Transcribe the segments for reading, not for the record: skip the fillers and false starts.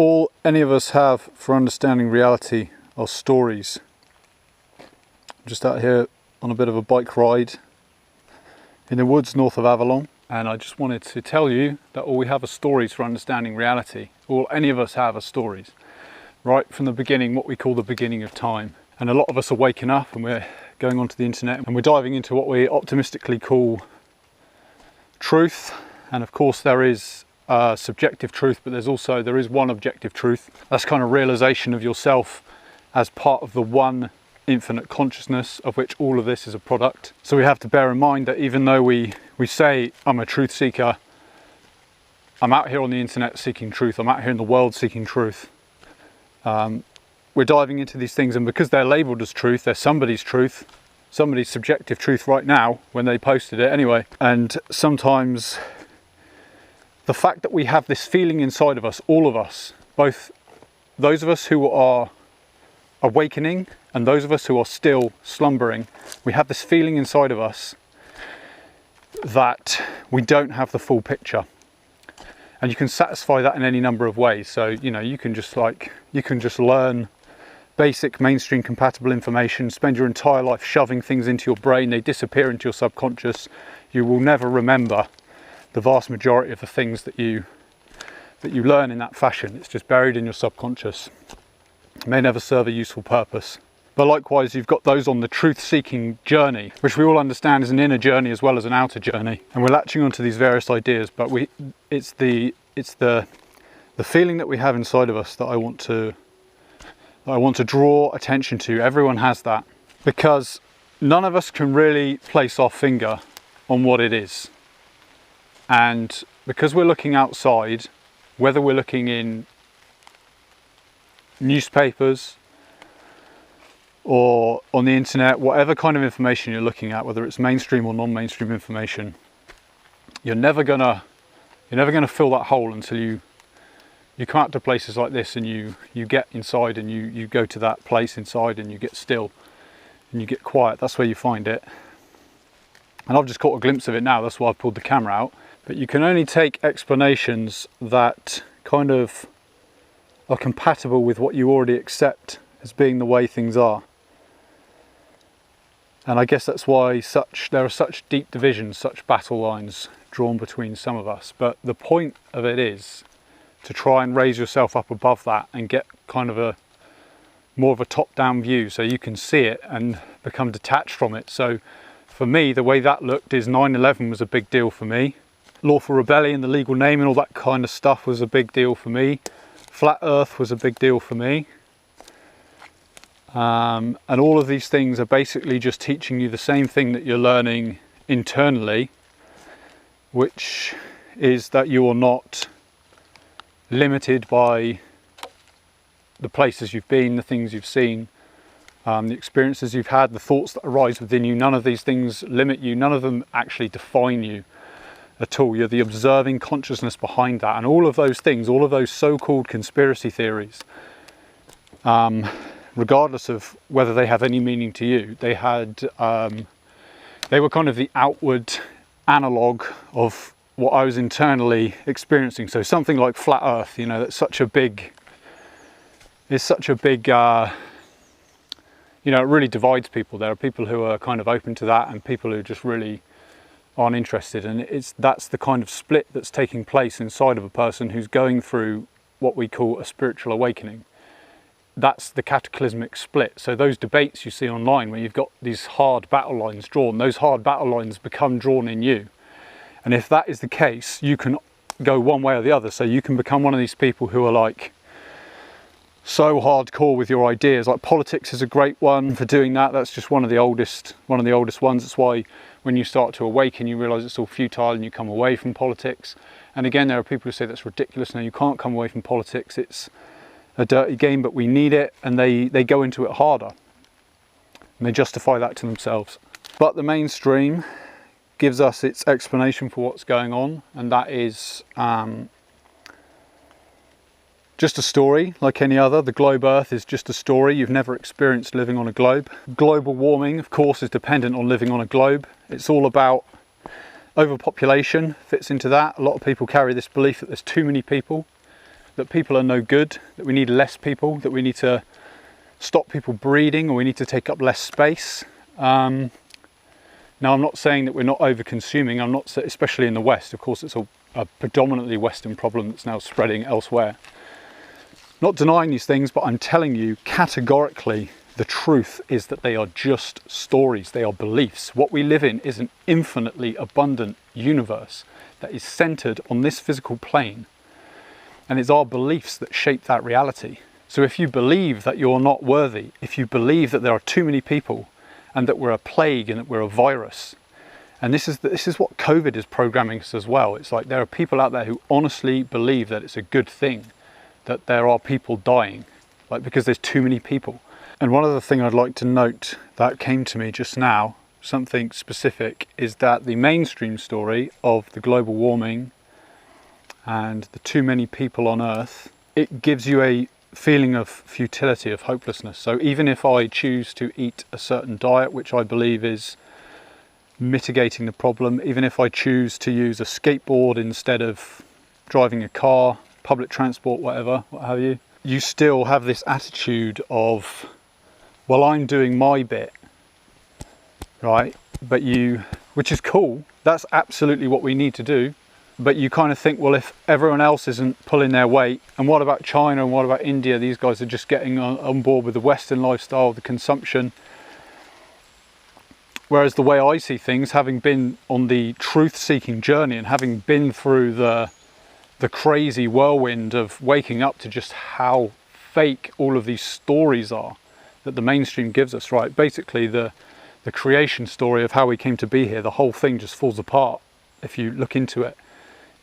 All any of us have for understanding reality are stories. I'm just out here on a bit of a bike ride in the woods north of Avalon, and I just wanted to tell you that all we have are stories for understanding reality. All any of us have are stories. Right from the beginning, what we call the beginning of time. And a lot of us are waking up and we're going onto the internet and we're diving into what we optimistically call truth. And of course there is subjective truth, but there is one objective truth. That's kind of realization of yourself as part of the one infinite consciousness of which all of this is a product. So we have to bear in mind that even though we say I'm a truth seeker, I'm out here on the internet seeking truth, I'm out here in the world seeking truth. We're diving into these things, and because they're labelled as truth, they're somebody's truth, somebody's subjective truth right now when they posted it anyway. And sometimes the fact that we have this feeling inside of us, all of us, both those of us who are awakening and those of us who are still slumbering, we have this feeling inside of us that we don't have the full picture. And you can satisfy that in any number of ways. So, you know, you can just learn basic mainstream compatible information, spend your entire life shoving things into your brain, they disappear into your subconscious. You will never remember the vast majority of the things that you learn in that fashion. It's just buried in your subconscious. It may never serve a useful purpose. But likewise, you've got those on the truth-seeking journey, which we all understand is an inner journey as well as an outer journey. And we're latching onto these various ideas, but it's the feeling that we have inside of us that I want to draw attention to. Everyone has that, because none of us can really place our finger on what it is. And because we're looking outside, whether we're looking in newspapers or on the internet, whatever kind of information you're looking at, whether it's mainstream or non-mainstream information, you're never gonna fill that hole until you come out to places like this and you get inside and you go to that place inside and you get still and you get quiet. That's where you find it. And I've just caught a glimpse of it now, that's why I pulled the camera out. But you can only take explanations that kind of are compatible with what you already accept as being the way things are. And I guess that's why there are such deep divisions, such battle lines drawn between some of us. But the point of it is to try and raise yourself up above that and get kind of more of a top-down view so you can see it and become detached from it. So for me, the way that looked is 9/11 was a big deal for me. Lawful rebellion, the legal name and all that kind of stuff was a big deal for me. Flat Earth was a big deal for me. And all of these things are basically just teaching you the same thing that you're learning internally, which is that you are not limited by the places you've been, the things you've seen, the experiences you've had, the thoughts that arise within you. None of these things limit you. None of them actually define you at all. You're the observing consciousness behind that. And all of those things, all of those so-called conspiracy theories, regardless of whether they have any meaning to you, they were kind of the outward analog of what I was internally experiencing. So something like Flat Earth, you know, that's such a big, you know, it really divides people. There are people who are kind of open to that and people who just really aren't interested. And that's the kind of split that's taking place inside of a person who's going through what we call a spiritual awakening. That's the cataclysmic split. So those debates you see online where you've got these hard battle lines drawn, those hard battle lines become drawn in you. And if that is the case, you can go one way or the other. So you can become one of these people who are like so hardcore with your ideas. Like politics is a great one for doing that. That's just one of the oldest ones. That's why when you start to awaken, you realize it's all futile and you come away from politics. And again, there are people who say that's ridiculous. No, you can't come away from politics. It's a dirty game, but we need it. And they go into it harder and they justify that to themselves. But the mainstream gives us its explanation for what's going on, and that is just a story like any other. The globe Earth is just a story. You've never experienced living on a globe. Global warming, of course, is dependent on living on a globe. It's all about overpopulation, fits into that. A lot of people carry this belief that there's too many people that people are no good, that we need less people, that we need to stop people breeding, or we need to take up less space. Now, I'm not saying that we're not over-consuming. I'm not, especially in the West. Of course, it's a predominantly Western problem that's now spreading elsewhere. Not denying these things, but I'm telling you categorically, the truth is that they are just stories. They are beliefs. What we live in is an infinitely abundant universe that is centered on this physical plane. And it's our beliefs that shape that reality. So if you believe that you're not worthy, if you believe that there are too many people, and that we're a plague and that we're a virus. And this is what COVID is programming us as well. It's like there are people out there who honestly believe that it's a good thing that there are people dying, like because there's too many people. And one other thing I'd like to note that came to me just now, something specific, is that the mainstream story of the global warming and the too many people on Earth, it gives you a feeling of futility, of hopelessness. So even if I choose to eat a certain diet, which I believe is mitigating the problem, even if I choose to use a skateboard instead of driving a car, public transport, whatever, what have you, you still have this attitude of, well, I'm doing my bit, right? But which is cool, that's absolutely what we need to do. But you kind of think, well, if everyone else isn't pulling their weight, and what about China and what about India? These guys are just getting on board with the Western lifestyle, the consumption. Whereas the way I see things, having been on the truth-seeking journey and having been through the crazy whirlwind of waking up to just how fake all of these stories are that the mainstream gives us, right? Basically, the creation story of how we came to be here, the whole thing just falls apart if you look into it.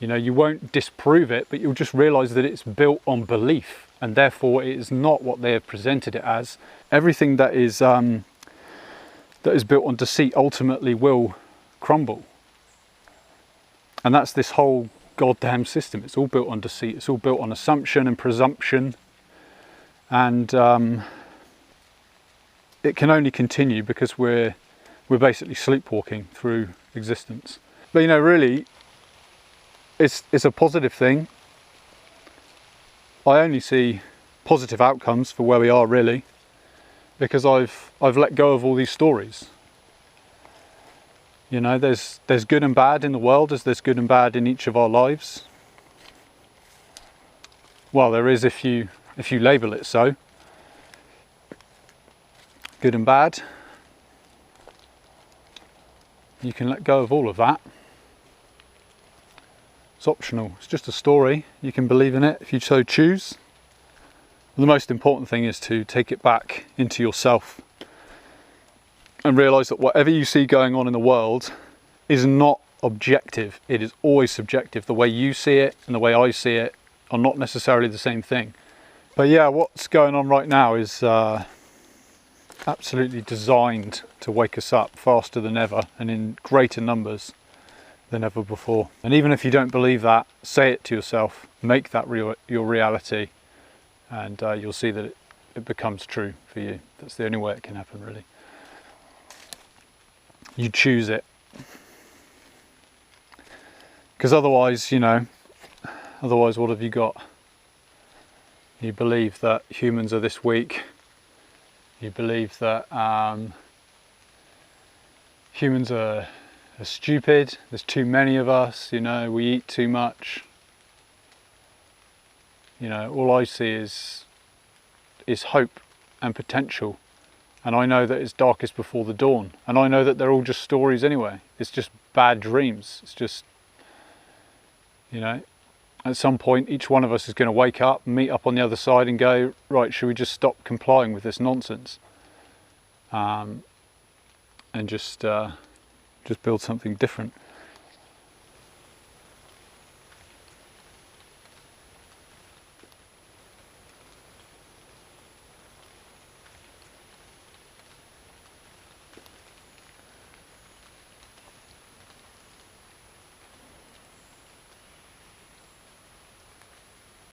You know, you won't disprove it, but you'll just realize that it's built on belief, and therefore it is not what they have presented it as. Everything that is built on deceit ultimately will crumble. And that's this whole goddamn system. It's all built on deceit. It's all built on assumption and presumption. And it can only continue because we're basically sleepwalking through existence. But you know, really, it's a positive thing. I only see positive outcomes for where we are, really, because I've let go of all these stories. You know, there's good and bad in the world as there's good and bad in each of our lives. Well, there is if you label it so. Good and bad. You can let go of all of that. It's optional. It's just a story. You can believe in it if you so choose. The most important thing is to take it back into yourself and realise that whatever you see going on in the world is not objective. It is always subjective. The way you see it and the way I see it are not necessarily the same thing. But yeah, what's going on right now is absolutely designed to wake us up faster than ever and in greater numbers than ever before. And even if you don't believe that, say it to yourself, make that your reality, and you'll see that it becomes true for you. That's the only way it can happen, really. You choose it. Because otherwise, you know, what have you got? You believe that humans are this weak. You believe that humans are stupid. There's too many of us, you know, we eat too much. You know, all I see is hope and potential. And I know that it's darkest before the dawn. And I know that they're all just stories anyway. It's just bad dreams. It's just, you know, at some point each one of us is going to wake up, meet up on the other side and go, right, should we just stop complying with this nonsense? And just build something different.